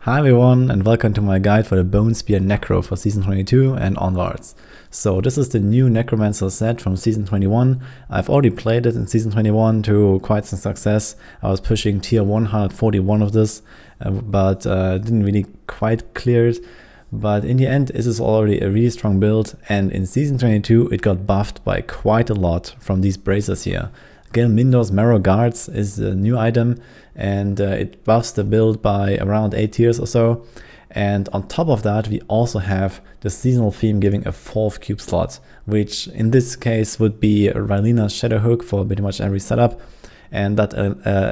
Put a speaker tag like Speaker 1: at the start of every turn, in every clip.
Speaker 1: Hi everyone, and welcome to my guide for the Bone Spear Necro for Season 22 and onwards. So this is the new Necromancer set from Season 21. I've already played it in Season 21 to quite some success. I was pushing tier 141 of this, but didn't really quite clear it. But in the end, this is already a really strong build, and in Season 22 it got buffed by quite a lot from these bracers here. Again, Mindor's Marrow Guards is a new item, and it buffs the build by around 8 tiers or so. And on top of that, we also have the seasonal theme giving a 4th cube slot, which in this case would be Rylina's Shadow Hook for pretty much every setup. And that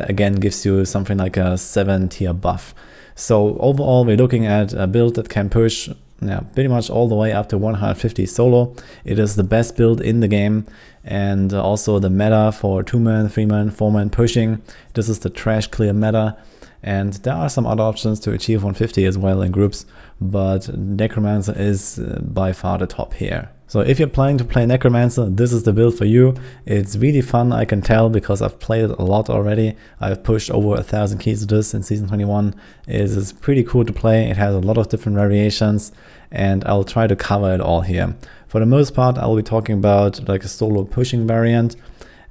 Speaker 1: again gives you something like a 7 tier buff. So overall, we're looking at a build that can push pretty much all the way up to 150 solo. It is the best build in the game, and also the meta for 2-man, 3-man, 4-man pushing. This is the trash clear meta, and there are some other options to achieve 150 as well in groups, but Necromancer is by far the top here. So if you're planning to play Necromancer, this is the build for you. It's really fun, I can tell, because I've played it a lot already. I've pushed over 1,000 keys to this in Season 21. It is pretty cool to play. It has a lot of different variations, and I'll try to cover it all here. For the most part, I'll be talking about like a solo pushing variant,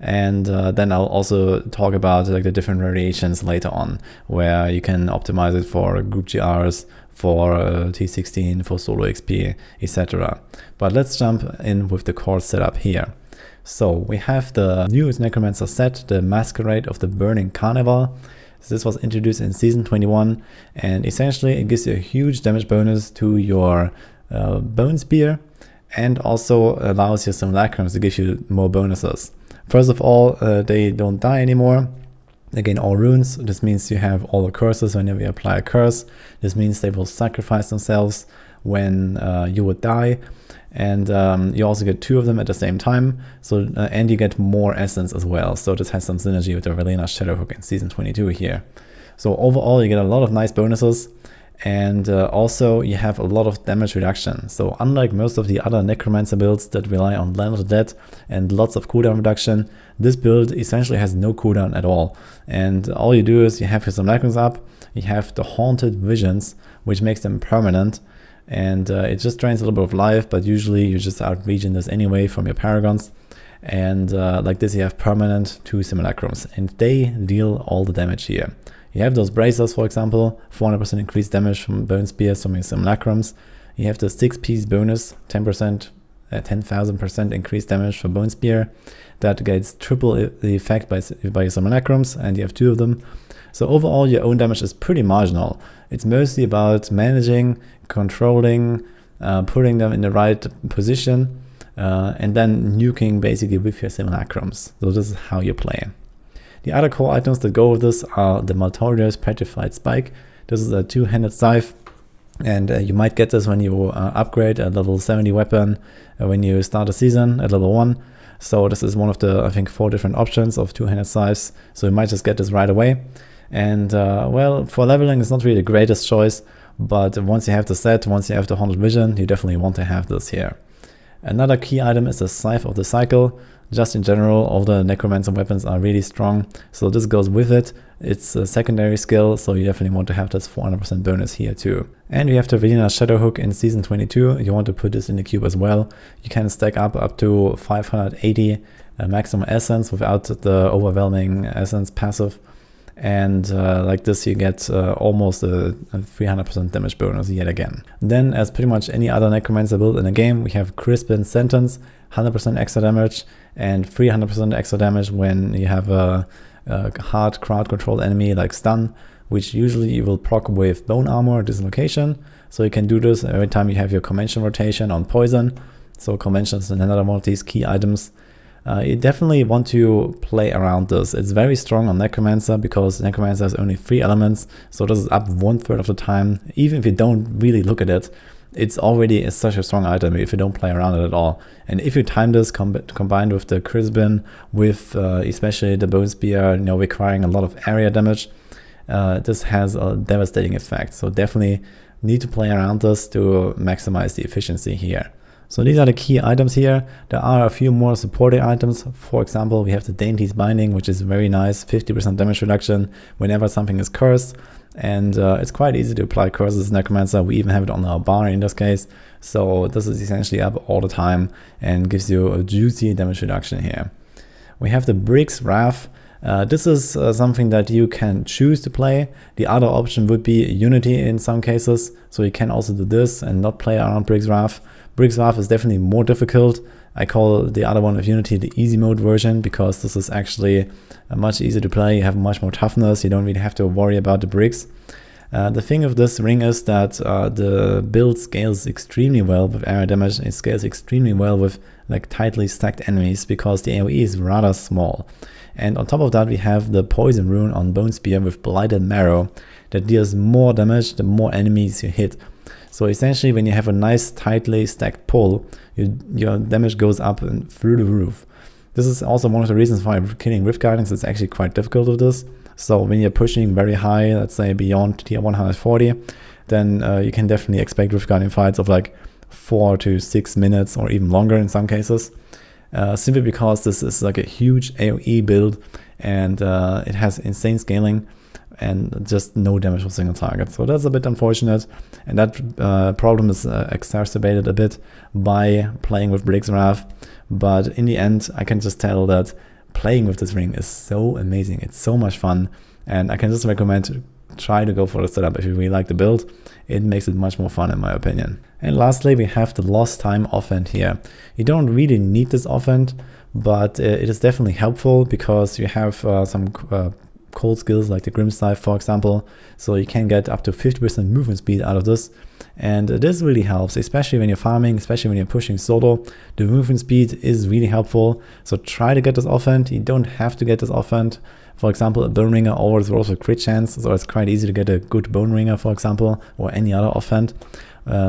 Speaker 1: and then I'll also talk about like the different variations later on, where you can optimize it for group GRs, for T16, for solo XP, etc. But let's jump in with the core setup here. So we have the newest Necromancer set, the Masquerade of the Burning Carnival. This was introduced in Season 21, and essentially it gives you a huge damage bonus to your Bone Spear, and also allows your Simulacrums to give you more bonuses. First of all, they don't die anymore. They gain all runes. This means you have all the curses whenever you apply a curse. This means they will sacrifice themselves when you would die. And you also get 2 of them at the same time. So and you get more essence as well. So this has some synergy with the Rylina's Shadow Hook in Season 22 here. So overall, you get a lot of nice bonuses. And also you have a lot of damage reduction. So unlike most of the other Necromancer builds that rely on Land of the Dead and lots of cooldown reduction, this build essentially has no cooldown at all. And all you do is you have your Simulacrums up, you have the Haunted Visions, which makes them permanent, and it just drains a little bit of life, but usually you just out-regen this anyway from your Paragons. And like this, you have permanent 2 Simulacrums, and they deal all the damage here. You have those bracers, for example, 400% increased damage from Bone Spears from your Simulacrums. You have the 6-piece bonus, 10,000% increased damage for Bone Spear. That gets triple the effect by your Simulacrums, and you have 2 of them. So overall, your own damage is pretty marginal. It's mostly about managing, controlling, putting them in the right position, and then nuking basically with your Simulacrums. So this is how you play. The other core items that go with this are the Maltorious Petrified Spike. This is a 2-handed scythe, and you might get this when you upgrade a level 70 weapon when you start a season at level 1. So this is one of the, I think, 4 different options of 2-handed scythes, so you might just get this right away. And well, for leveling it's not really the greatest choice, but once you have the set, once you have the Haunted Vision, you definitely want to have this here. Another key item is the Scythe of the Cycle. Just in general, all the Necromancer weapons are really strong, so this goes with it. It's a secondary skill, so you definitely want to have this 400% bonus here too. And we have the Rylina's Shadow Hook in Season 22. You want to put this in the cube as well. You can stack up to 580 maximum essence without the overwhelming essence passive. And like this, you get almost a 300% damage bonus yet again. Then, as pretty much any other Necromancer build in the game, we have Crispin Sentence, 100% extra damage, and 300% extra damage when you have a hard crowd controlled enemy like Stun, which usually you will proc with Bone Armor Dislocation. So you can do this every time you have your Convention rotation on Poison. So Convention is another one of these key items. You definitely want to play around this. It's very strong on Necromancer because Necromancer has only 3 elements, so this is up 1/3 of the time. Even if you don't really look at it, it's already such a strong item if you don't play around it at all. And if you time this combined with the Crispin, with especially the Bone Spear, requiring a lot of area damage, this has a devastating effect. So definitely need to play around this to maximize the efficiency here. So these are the key items here. There are a few more supporting items. For example, we have the Dainty's Binding, which is very nice, 50% damage reduction whenever something is cursed. and it's quite easy to apply curses Necromancer. We even have it on our bar in this case, so this is essentially up all the time and gives you a juicy damage reduction here. We have the Briggs Wrath. This is something that you can choose to play. The other option would be Unity in some cases, so you can also do this and not play around Briggs Wrath. Briggs Wrath is definitely more difficult. I call the other one of Unity the easy mode version, because this is actually much easier to play. You have much more toughness, you don't really have to worry about the bricks. The thing of this ring is that the build scales extremely well with area damage. It scales extremely well with like tightly stacked enemies, because the AoE is rather small. And on top of that, we have the poison rune on Bone Spear with Blighted Marrow that deals more damage the more enemies you hit. So essentially, when you have a nice tightly stacked pull, your damage goes up and through the roof. This is also one of the reasons why killing Rift Guardians is actually quite difficult with this. So when you're pushing very high, let's say beyond tier 140, then you can definitely expect Rift Guardian fights of like 4 to 6 minutes or even longer in some cases. Simply because this is like a huge AoE build, and it has insane scaling and just no damage for single target. So that's a bit unfortunate, and that problem is exacerbated a bit by playing with Briggs Wrath. But in the end, I can just tell that playing with this ring is so amazing. It's so much fun, and I can just recommend to try to go for the setup if you really like the build. It makes it much more fun in my opinion. And lastly, we have the Lost Time offhand here. You don't really need this offhand, but it is definitely helpful because you have some cold skills like the Grimscythe, for example, so you can get up to 50% movement speed out of this, and this really helps, especially when you're farming, especially when you're pushing solo. The movement speed is really helpful, so try to get this offhand. You don't have to get this offhand. For example, a Bone Ringer always rolls a crit chance, so it's quite easy to get a good Bone Ringer, for example, or any other offhand.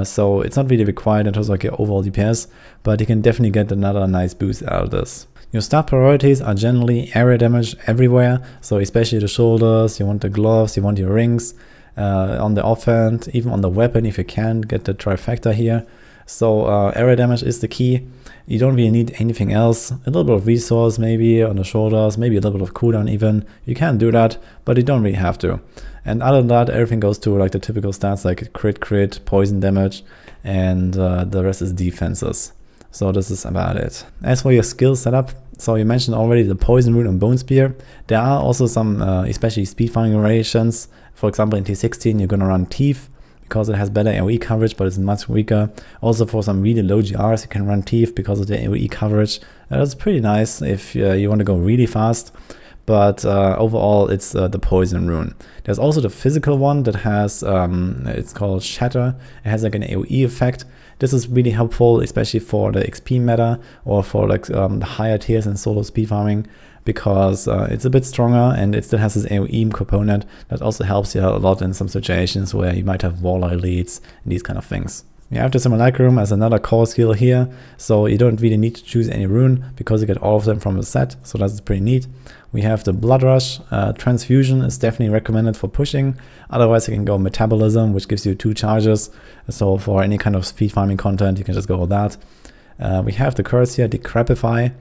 Speaker 1: So it's not really required in terms of like your overall DPS, but you can definitely get another nice boost out of this. Your start priorities are generally area damage everywhere, so especially the shoulders, you want the gloves, you want your rings. On the offhand, even on the weapon if you can, get the trifecta here. So area damage is the key. You don't really need anything else. A little bit of resource maybe on the shoulders, maybe a little bit of cooldown even. You can do that, but you don't really have to. And other than that, everything goes to like the typical stats like crit, poison damage, and the rest is defenses. So this is about it. As for your skill setup, so you mentioned already the Poison Rune and Bone Spear. There are also some especially speedfarming variations. For example, in T16 you're gonna run Teeth because it has better AoE coverage, but it's much weaker. Also for some really low GRs you can run Teeth because of the AoE coverage. That's pretty nice if you want to go really fast. But overall it's the Poison Rune. There's also the physical one that has, it's called Shatter. It has like an AoE effect. This is really helpful, especially for the XP meta or for like the higher tiers in solo speed farming, because it's a bit stronger and it still has this AoE component that also helps you a lot in some situations where you might have wall elites and these kind of things. You have the Simulacrum as another core skill here, so you don't really need to choose any rune because you get all of them from the set, so that's pretty neat. We have the Blood Rush. Transfusion is definitely recommended for pushing, otherwise you can go Metabolism, which gives you 2 charges, so for any kind of speed farming content you can just go with that. We have the curse here, Decrepify.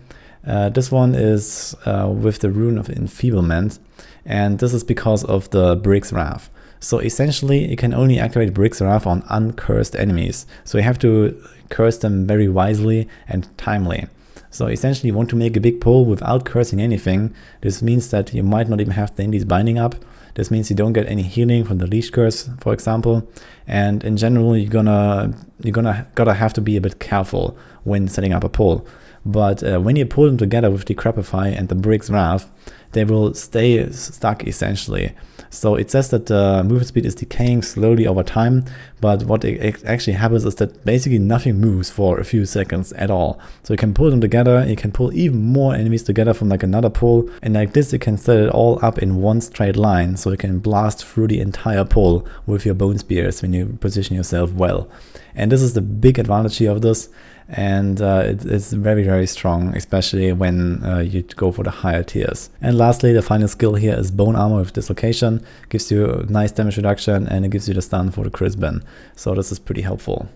Speaker 1: This one is with the rune of Enfeeblement, and this is because of the Briggs Wrath. So essentially you can only activate Briggs Wrath on uncursed enemies, so you have to curse them very wisely and timely. So essentially you want to make a big pull without cursing anything. This means that you might not even have Dandy's Binding up. This means you don't get any healing from the Leash Curse, for example. And in general you're gotta have to be a bit careful when setting up a pull. But when you pull them together with Decrepify and the Briggs Wrath, they will stay stuck essentially. So it says that the movement speed is decaying slowly over time, but what actually happens is that basically nothing moves for a few seconds at all. So you can pull them together, you can pull even more enemies together from like another pull, and like this you can set it all up in one straight line, so you can blast through the entire pull with your Bone Spears when you position yourself well. And this is the big advantage here of this, and it's very, very strong, especially when you go for the higher tiers. And lastly, the final skill here is Bone Armor with Dislocation. Gives you a nice damage reduction and it gives you the stun for the Crisbane, so this is pretty helpful.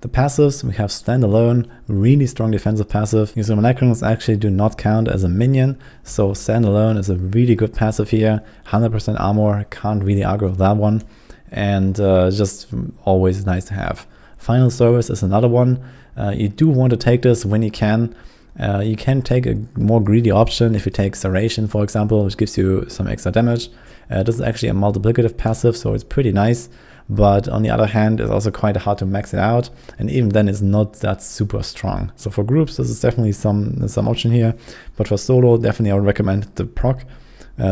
Speaker 1: The passives, we have Standalone, really strong defensive passive. Your Simulacrums actually do not count as a minion, so Standalone is a really good passive here. 100% armor, can't really argue with that one, and just always nice to have. Final Service is another one. You do want to take this when you can. You can take a more greedy option if you take Serration, for example, which gives you some extra damage. This is actually a multiplicative passive, so it's pretty nice. But on the other hand, it's also quite hard to max it out, and even then it's not that super strong. So for groups, this is definitely some option here, but for solo, definitely I would recommend the proc,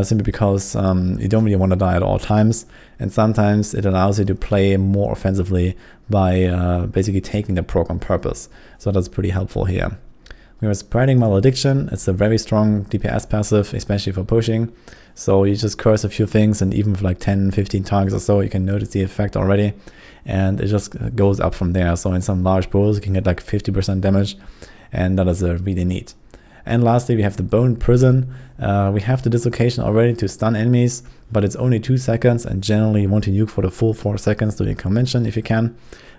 Speaker 1: simply because you don't really want to die at all times, and sometimes it allows you to play more offensively by basically taking the proc on purpose. So that's pretty helpful here. We have Spreading Malediction. It's a very strong DPS passive, especially for pushing. So you just curse a few things, and even for like 10-15 targets or so, you can notice the effect already, and it just goes up from there. So in some large bowls, you can get like 50% damage, and that is really neat. And lastly, we have the Bone Prison. We have the Dislocation already to stun enemies, but it's only 2 seconds, and generally you want to nuke for the full 4 seconds during convention if you can.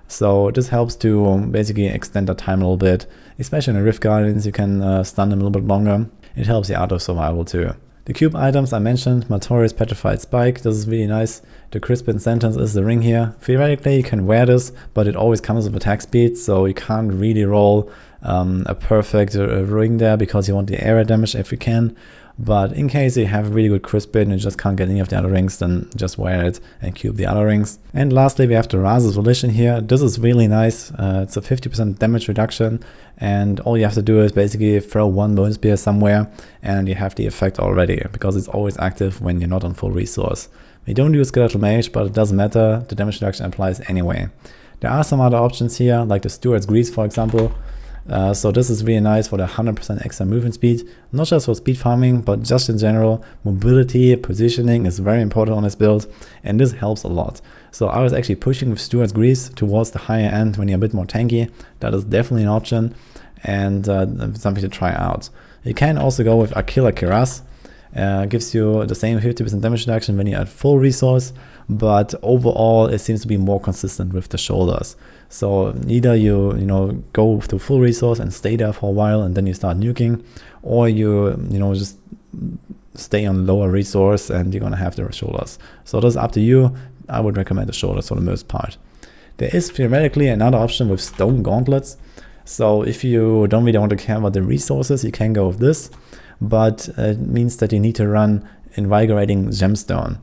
Speaker 1: So this helps to basically extend the time a little bit, especially in the Rift Guardians. You can stun them a little bit longer. It helps the art of survival too. The cube items I mentioned, Martorius Petrified Spike, this is really nice. The Crispin Sentence is the ring here. Theoretically you can wear this, but it always comes with attack speed, so you can't really roll a perfect ring there because you want the area damage if you can. But in case you have a really good Crispin and just can't get any of the other rings, then just wear it and cube the other rings. And lastly, we have the Raz's Volition here. This is really nice. It's a 50% damage reduction, and all you have to do is basically throw one Bone Spear somewhere and you have the effect already, because it's always active when you're not on full resource. We don't use Skeletal Mage, but it doesn't matter. The damage reduction applies anyway. There are some other options here, like the Steward's Grease, for example. So this is really nice for the 100% extra movement speed, not just for speed farming, but just in general. Mobility, positioning is very important on this build, and this helps a lot. So I was actually pushing with Steward's Grease towards the higher end when you're a bit more tanky. That is definitely an option, and something to try out. You can also go with Aquila Kiras. Gives you the same 50% damage reduction when you're at full resource, but overall it seems to be more consistent with the shoulders. So either you go to full resource and stay there for a while and then you start nuking, or you just stay on lower resource and you're gonna have the shoulders. So that's up to you. I would recommend the shoulders for the most part. There is theoretically another option with Stone Gauntlets. So if you don't really want to care about the resources, you can go with this. But it means that you need to run Invigorating Gemstone,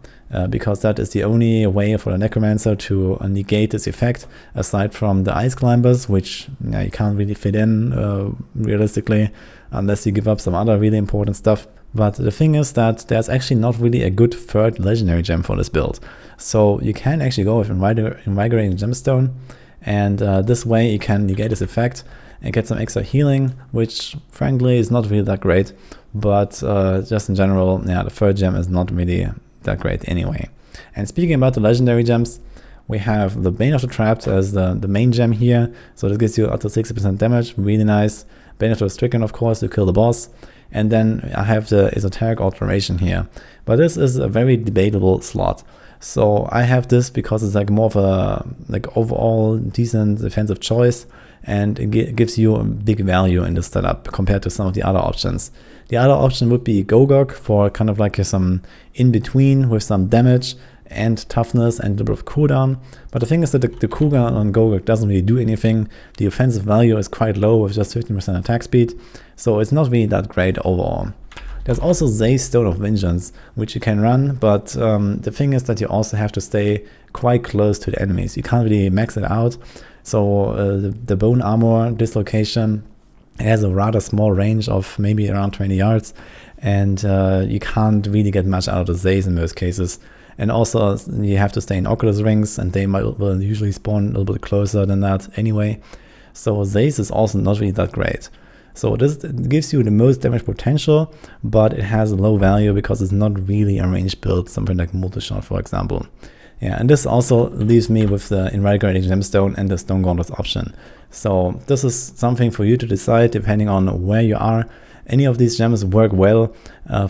Speaker 1: because that is the only way for the Necromancer to negate this effect, aside from the Ice Climbers, which you can't really fit in realistically, unless you give up some other really important stuff. But the thing is that there's actually not really a good third legendary gem for this build. So you can actually go with Invigorating Gemstone, and this way you can negate this effect and get some extra healing, which frankly is not really that great. But just in general, the third gem is not really that great anyway. And speaking about the legendary gems, we have the Bane of the Trapped as the main gem here. So this gives you up to 60% damage, really nice. Bane of the Stricken, of course, to kill the boss. And then I have the Esoteric Alteration here. But this is a very debatable slot. So I have this because it's like more of a overall decent defensive choice, and it gives you a big value in this setup compared to some of the other options. The other option would be Gogok for kind of like some in-between with some damage and toughness and a bit of cooldown. But the thing is that the cooldown on Gogok doesn't really do anything. The offensive value is quite low with just 15% attack speed, so it's not really that great overall. There's also Zay's Stone of Vengeance, which you can run, but the thing is that you also have to stay quite close to the enemies. You can't really max it out. So the Bone Armor Dislocation has a rather small range of maybe around 20 yards, and you can't really get much out of the Zays in most cases. And also you have to stay in Oculus Rings, and they will usually spawn a little bit closer than that anyway. So Zays is also not really that great. So this gives you the most damage potential, but it has a low value because it's not really a ranged build, something like Multishot, for example. Yeah, and this also leaves me with the Invigorating Gemstone and the Stone Gauntlets option. So this is something for you to decide depending on where you are Any of these gems work well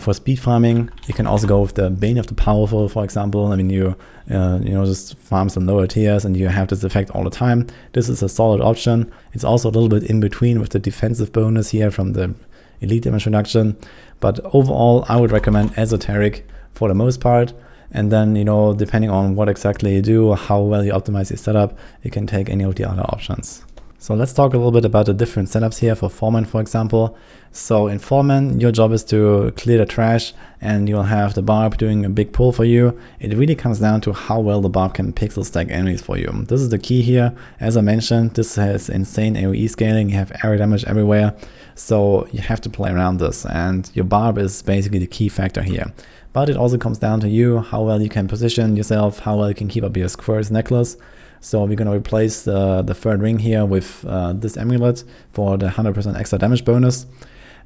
Speaker 1: for speed farming. You can also go with the Bane of the Powerful, for example. I mean, you just farm some lower tiers and you have this effect all the time. This is a solid option. It's also a little bit in between with the defensive bonus here from the elite damage reduction. But overall, I would recommend Esoteric for the most part. And then, depending on what exactly you do, how well you optimize your setup, you can take any of the other options. So let's talk a little bit about the different setups here for Foreman, for example. So in Foreman, your job is to clear the trash and you'll have the Barb doing a big pull for you. It really comes down to how well the Barb can pixel stack enemies for you. This is the key here. As I mentioned, this has insane AoE scaling. You have area damage everywhere. So you have to play around this, and your Barb is basically the key factor here. But it also comes down to you, how well you can position yourself, how well you can keep up your squares necklace. So we're going to replace the third ring here with this amulet for the 100% extra damage bonus.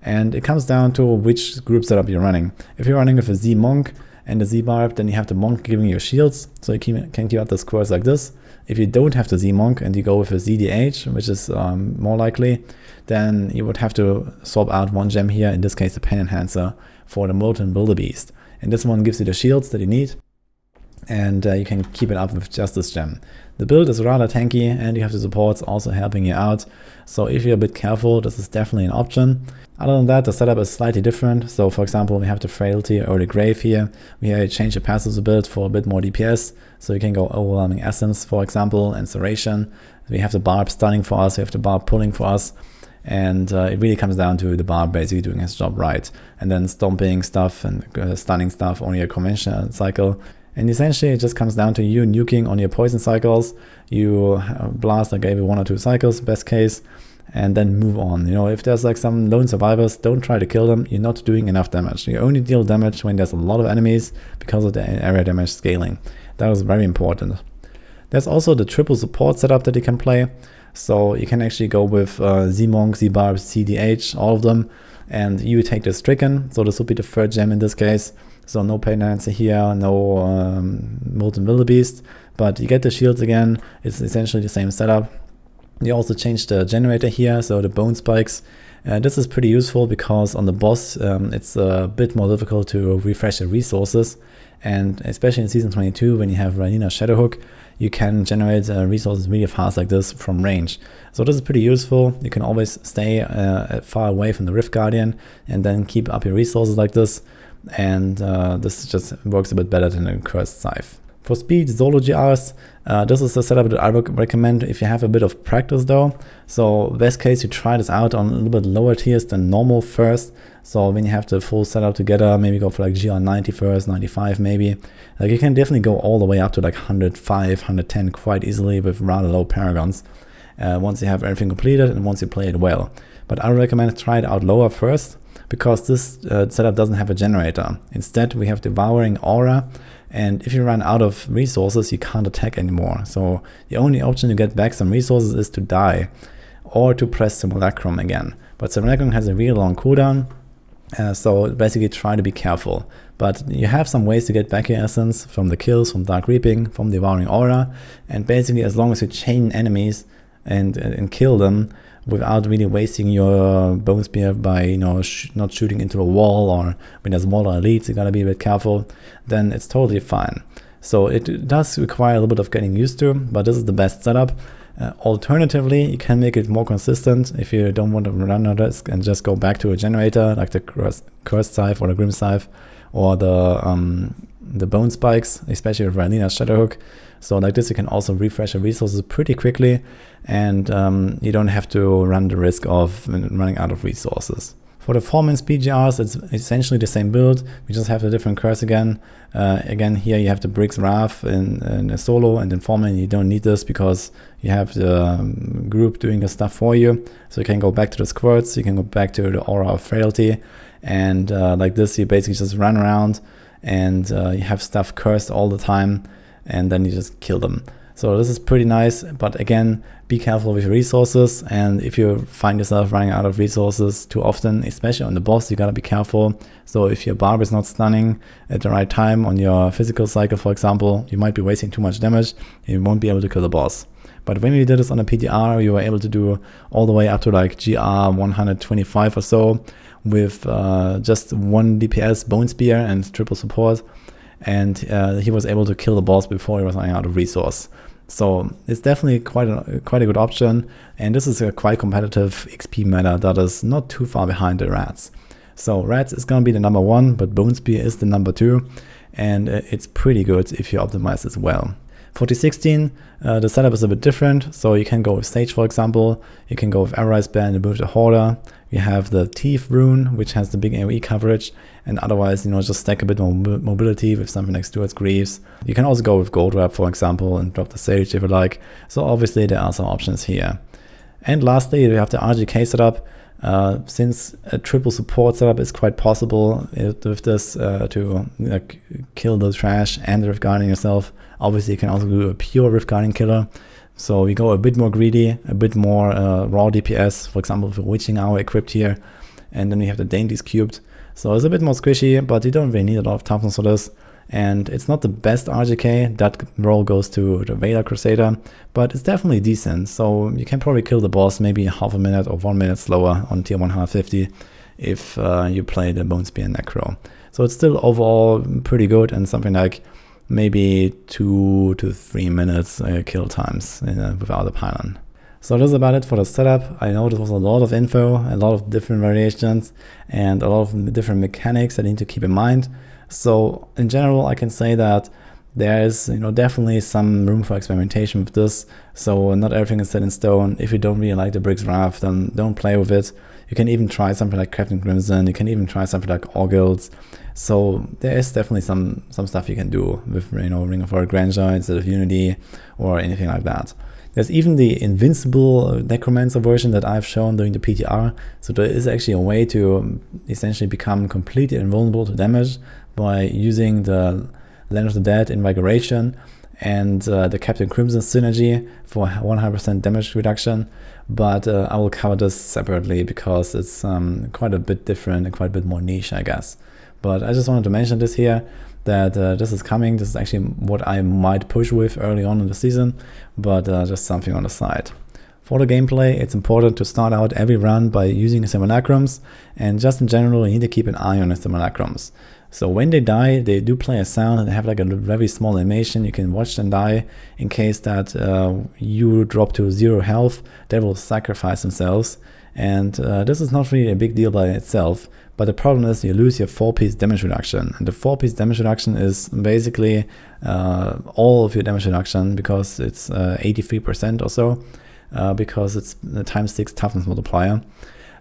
Speaker 1: And it comes down to which group setup you're running. If you're running with a Z Monk and a Z Barb, then you have the Monk giving you shields, so you can keep up the squares like this. If you don't have the Z Monk and you go with a ZDH, which is more likely, then you would have to swap out one gem here, in this case the Pen Enhancer, for the Molten Wildebeest. And this one gives you the shields that you need, and you can keep it up with just this gem. The build is rather tanky, and you have the supports also helping you out. So if you're a bit careful, this is definitely an option. Other than that, the setup is slightly different. So for example, we have the Frailty or the Grave here. We change the passives a bit for a bit more DPS. So you can go Overwhelming Essence, for example, and Serration. We have the Barb stunning for us, we have the Barb pulling for us. And it really comes down to the Barb basically doing his job right. And then stomping stuff and stunning stuff on your conventional cycle. And essentially it just comes down to you nuking on your poison cycles. You blast like every 1 or 2 cycles, best case, and then move on. If there's like some lone survivors, don't try to kill them. You're not doing enough damage. You only deal damage when there's a lot of enemies because of the area damage scaling. That is very important. There's also the triple support setup that you can play. So you can actually go with Z-Monk, Z-Barb, CDH, all of them, and you take the Stricken. So this would be the third gem in this case. So no Pen Enhancer here, no Molten Wildebeest, but you get the shields again. It's essentially the same setup. You also change the generator here, so the bone spikes. This is pretty useful because on the boss it's a bit more difficult to refresh the resources, and especially in Season 22 when you have Ranina Shadowhook, you can generate resources really fast like this from range. So this is pretty useful. You can always stay far away from the Rift Guardian and then keep up your resources like this, and this just works a bit better than a Cursed Scythe. For speed solo GRs, this is the setup that I would recommend if you have a bit of practice though. So best case, you try this out on a little bit lower tiers than normal first. So when you have the full setup together, maybe go for like GR90 first, 95 maybe. Like you can definitely go all the way up to like 105, 110 quite easily with rather low paragons. Once you have everything completed and once you play it well. But I would recommend try it out lower first, because this setup doesn't have a generator. Instead, we have Devouring Aura, and if you run out of resources, you can't attack anymore. So the only option to get back some resources is to die, or to press Simulacrum again. But Simulacrum has a really long cooldown, so basically try to be careful. But you have some ways to get back your essence from the kills, from Dark Reaping, from Devouring Aura, and basically as long as you chain enemies and kill them, without really wasting your Bone Spear by not shooting into a wall, or when there's wall or elites, you gotta be a bit careful, then it's totally fine. So it does require a little bit of getting used to, but this is the best setup. Alternatively, you can make it more consistent if you don't want to run a risk and just go back to a generator like the Cursed Scythe or the Grim Scythe or the Bone Spikes, especially with Ranina Shadowhook. So like this, you can also refresh your resources pretty quickly, and you don't have to run the risk of running out of resources. For the Foreman speed GRs, it's essentially the same build. We just have the different curse again. Again, here you have the Briggs Wrath in a solo, and in Foreman you don't need this because you have the group doing the stuff for you. So you can go back to the squirts, you can go back to the Aura of Frailty, and like this, you basically just run around and you have stuff cursed all the time, and then you just kill them. So this is pretty nice, but again, be careful with your resources, and if you find yourself running out of resources too often, especially on the boss, you gotta be careful. So if your Barb is not stunning at the right time on your physical cycle, for example, you might be wasting too much damage and you won't be able to kill the boss. But when we did this on a PTR, we were able to do all the way up to like GR125 or so with just 1 DPS bone spear and triple support, and he was able to kill the boss before he was running out of resource. So it's definitely quite a good option, and this is a quite competitive XP meta that is not too far behind the rats. So rats is gonna be the number 1, but bone spear is the number 2, and it's pretty good if you optimize as well. 4016, the setup is a bit different, so you can go with Sage, for example, you can go with Arise Band and move the Hoarder. You have the Thief rune, which has the big AoE coverage, and otherwise, just stack a bit more mobility with something like Stuart's Greaves. You can also go with Gold Wrap, for example, and drop the Sage if you like. So obviously there are some options here. And lastly, we have the RGK setup. Since a triple support setup is quite possible with this to kill the trash and the Rift Guardian yourself. Obviously you can also do a pure Rift Guardian killer. So we go a bit more greedy, a bit more raw DPS, for example with the Witching Hour equipped here. And then we have the Dainties cubed. So it's a bit more squishy, but you don't really need a lot of toughness for this. And it's not the best RGK, that role goes to the Vader Crusader, but it's definitely decent. So you can probably kill the boss maybe half a minute or 1 minute slower on tier 150 if you play the Bone Spear Necro. So it's still overall pretty good, and something like maybe 2 to 3 minutes kill times without a pylon. So this is about it for the setup. I know this was a lot of info, a lot of different variations, and a lot of different mechanics that you need to keep in mind. So in general, I can say that there is definitely some room for experimentation with this. So not everything is set in stone. If you don't really like the Briggs Wrath, then don't play with it. You can even try something like Captain Crimson. You can even try something like Orgulls. So there is definitely some stuff you can do with Ring of Royal Grandeur instead of Unity or anything like that. There's even the invincible Necromancer version that I've shown during the PTR. So there is actually a way to essentially become completely invulnerable to damage by using the Land of the Dead Invigoration and the Captain Crimson synergy for 100% damage reduction. But I will cover this separately because it's quite a bit different and quite a bit more niche, I guess. But I just wanted to mention this here, that this is coming. This is actually what I might push with early on in the season, but just something on the side. For the gameplay, it's important to start out every run by using Simulacrums, and just in general, you need to keep an eye on the Simulacrums. So when they die, they do play a sound and they have like a very small animation. You can watch them die. In case that you drop to 0 health, they will sacrifice themselves. And this is not really a big deal by itself, but the problem is you lose your 4-piece damage reduction. And the 4-piece damage reduction is basically all of your damage reduction, because it's 83% or so, because it's the ×6 toughness multiplier.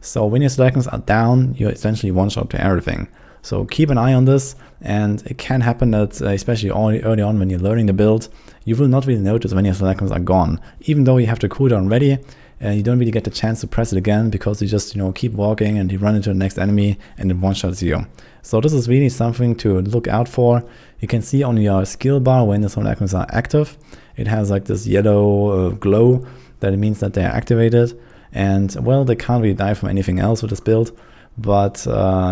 Speaker 1: So when your selections are down, you essentially one-shot to everything. So keep an eye on this, and it can happen that, especially early on when you're learning the build, you will not really notice when your selections are gone. Even though you have the cooldown ready, you don't really get the chance to press it again, because you just keep walking and you run into the next enemy and it one-shots you. So this is really something to look out for. You can see on your skill bar when the selections are active, it has like this yellow glow, that it means that they are activated. And well, they can't really die from anything else with this build. But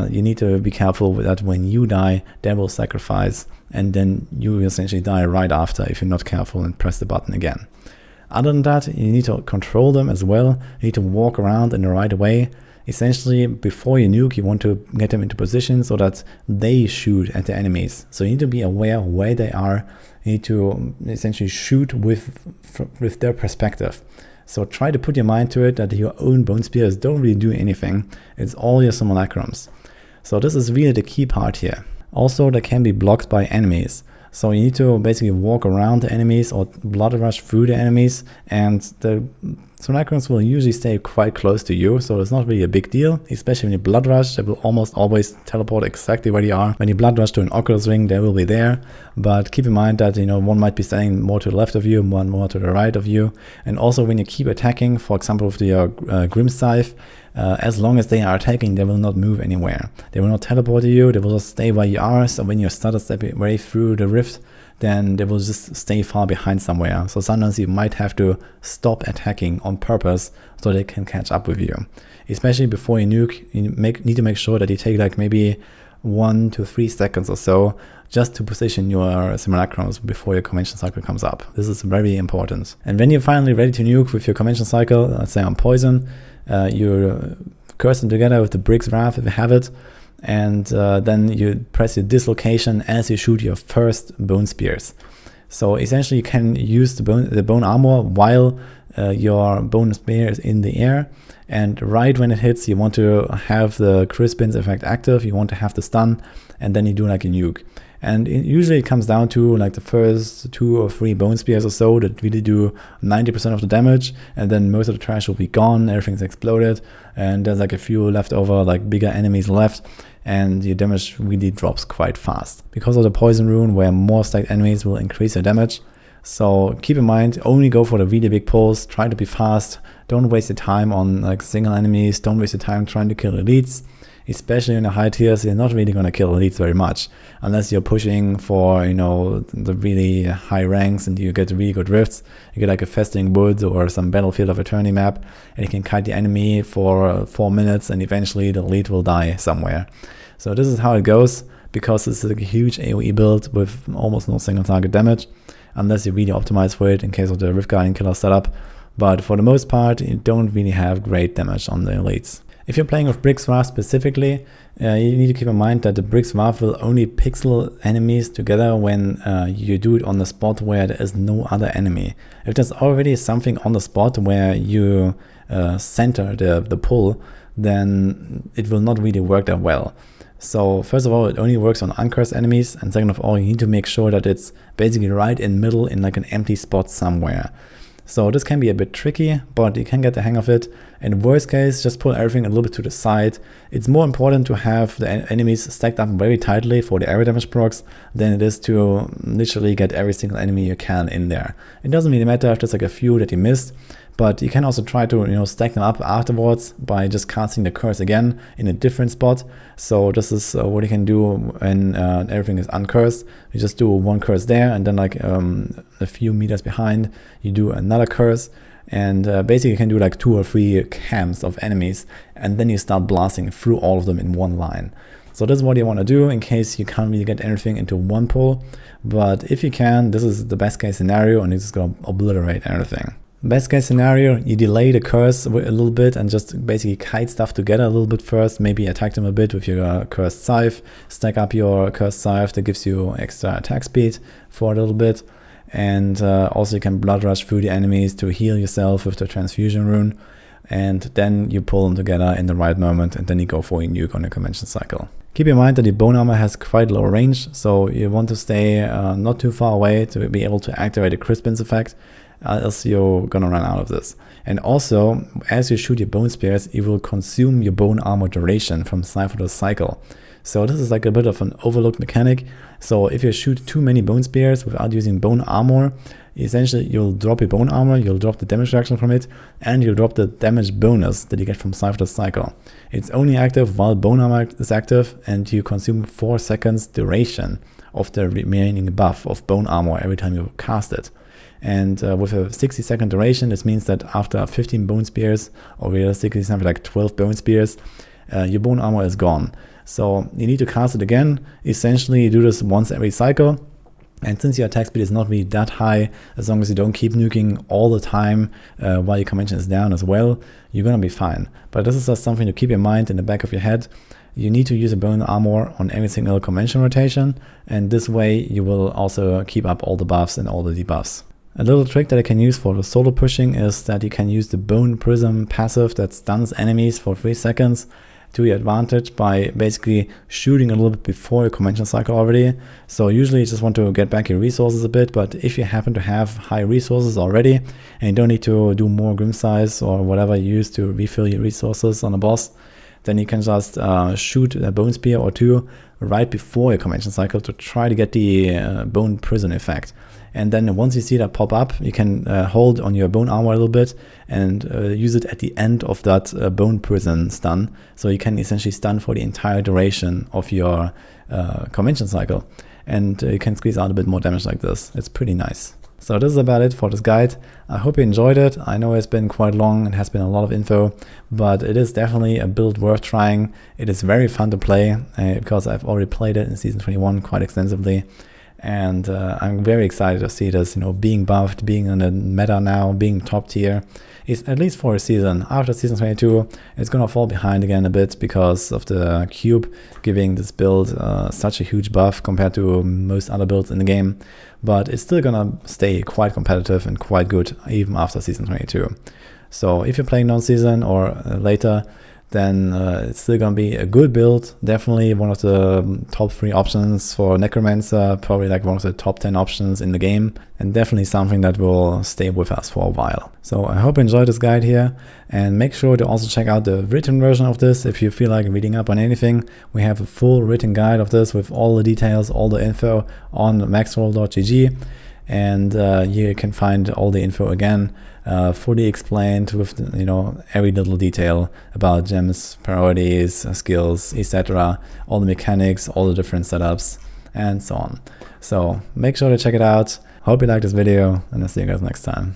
Speaker 1: you need to be careful that when you die, they will sacrifice, and then you essentially die right after if you're not careful and press the button again. Other than that, you need to control them as well. You need to walk around in the right way. Essentially, before you nuke, you want to get them into position so that they shoot at the enemies. So you need to be aware of where they are. You need to essentially shoot with their perspective. So try to put your mind to it that your own bone spears don't really do anything. It's all your simulacrums. So this is really the key part here. Also, they can be blocked by enemies. So you need to basically walk around the enemies or blood rush through the enemies, and the simulacrums will usually stay quite close to you, so it's not really a big deal. Especially when you blood rush, they will almost always teleport exactly where you are. When you blood rush to an Oculus ring, they will be there, but keep in mind that one might be standing more to the left of you, one more to the right of you. And also when you keep attacking, for example with your Grim Scythe, as long as they are attacking, they will not move anywhere. They will not teleport to you, they will just stay where you are. So when you start to step way through the rift, then they will just stay far behind somewhere. So sometimes you might have to stop attacking on purpose so they can catch up with you. Especially before you nuke, you need to make sure that you take like maybe 1 to 3 seconds or so, just to position your simulacrums before your convention cycle comes up. This is very important. And when you're finally ready to nuke with your convention cycle, let's say on poison, you curse them together with the Brig's Wrath if you have it, and then you press your dislocation as you shoot your first bone spears. So essentially you can use the bone armor while your bone spear is in the air, and right when it hits you want to have the Crispins effect active, you want to have the stun, and then you do like a nuke. And usually it comes down to like the first 2 or 3 bone spears or so that really do 90% of the damage, and then most of the trash will be gone, everything's exploded, and there's like a few leftover like bigger enemies left, and your damage really drops quite fast. Because of the poison rune, where more stacked enemies will increase your damage. So keep in mind, only go for the really big pulls, try to be fast, don't waste your time on like single enemies, don't waste your time trying to kill elites. Especially in the high tiers, you're not really going to kill elites very much, unless you're pushing for, you know, the really high ranks and you get really good rifts. You get like a Festering Wood or some Battlefield of Eternity map, and you can kite the enemy for 4 minutes, and eventually the elite will die somewhere. So this is how it goes, because it's a huge AoE build with almost no single target damage, unless you really optimize for it in case of the Rift Guardian killer setup. But for the most part, you don't really have great damage on the elites. If you're playing with Brig's Wrath specifically, you need to keep in mind that the Brig's Wrath will only pixel enemies together when you do it on the spot where there is no other enemy. If there's already something on the spot where you center the pull, then it will not really work that well. So first of all, it only works on uncursed enemies, and second of all, you need to make sure that it's basically right in middle in like an empty spot somewhere. So this can be a bit tricky, but you can get the hang of it. In worst case, just pull everything a little bit to the side. It's more important to have the enemies stacked up very tightly for the area damage procs than it is to literally get every single enemy you can in there. It doesn't really matter if there's like a few that you missed, but you can also try to, you know, stack them up afterwards by just casting the curse again in a different spot. So this is what you can do when everything is uncursed. You just do one curse there, and then like a few meters behind you do another curse, and basically you can do like 2 or 3 camps of enemies, and then you start blasting through all of them in one line. So this is what you want to do in case you can't really get everything into one pull, but if you can, this is the best case scenario, and it's just going to obliterate everything. Best case scenario, you delay the curse a little bit and just basically kite stuff together a little bit first, maybe attack them a bit with your cursed scythe, stack up your cursed scythe that gives you extra attack speed for a little bit, and also you can blood rush through the enemies to heal yourself with the transfusion rune, and then you pull them together in the right moment, and then you go for a nuke on your convention cycle. Keep in mind that the bone armor has quite low range, so you want to stay not too far away to be able to activate the Crispins effect, else you're gonna run out of this. And also, as you shoot your bone spears, you will consume your bone armor duration from cycle to cycle. So this is like a bit of an overlooked mechanic. So if you shoot too many bone spears without using bone armor, essentially you'll drop your bone armor, you'll drop the damage reduction from it, and you'll drop the damage bonus that you get from cycle to cycle. It's only active while bone armor is active, and you consume 4 seconds duration of the remaining buff of bone armor every time you cast it. And with a 60-second duration, this means that after 15 bone spears, or realistically something like 12 bone spears, your bone armor is gone. So you need to cast it again. Essentially, you do this once every cycle. And since your attack speed is not really that high, as long as you don't keep nuking all the time while your convention is down as well, you're gonna be fine. But this is just something to keep in mind in the back of your head. You need to use a bone armor on every single convention rotation, and this way you will also keep up all the buffs and all the debuffs. A little trick that I can use for the solo pushing is that you can use the Bone Prism passive that stuns enemies for 3 seconds to your advantage by basically shooting a little bit before your convention cycle already. So usually you just want to get back your resources a bit, but if you happen to have high resources already and you don't need to do more Grim Size or whatever you use to refill your resources on a boss, then you can just shoot a Bone Spear or 2 right before your convention cycle to try to get the Bone Prison effect. And then once you see that pop up, you can hold on your bone armor a little bit and use it at the end of that bone prison stun. So you can essentially stun for the entire duration of your convention cycle. And you can squeeze out a bit more damage like this. It's pretty nice. So this is about it for this guide. I hope you enjoyed it. I know it's been quite long, it has been a lot of info, but it is definitely a build worth trying. It is very fun to play because I've already played it in Season 21 quite extensively. And I'm very excited to see this, being buffed, being in the meta now, being top tier. Is at least for a season. After Season 22, it's gonna fall behind again a bit because of the cube giving this build such a huge buff compared to most other builds in the game. But it's still gonna stay quite competitive and quite good even after Season 22. So if you're playing non-season or later, then it's still gonna be a good build. Definitely one of the top 3 options for Necromancer, probably like one of the top 10 options in the game, and definitely something that will stay with us for a while. So I hope you enjoyed this guide here, and make sure to also check out the written version of this if you feel like reading up on anything. We have a full written guide of this with all the details, all the info on maxroll.gg. And you can find all the info again, fully explained with every little detail about gems, priorities, skills, etc., all the mechanics, all the different setups, and so on. So make sure to check it out. Hope you liked this video, and I'll see you guys next time.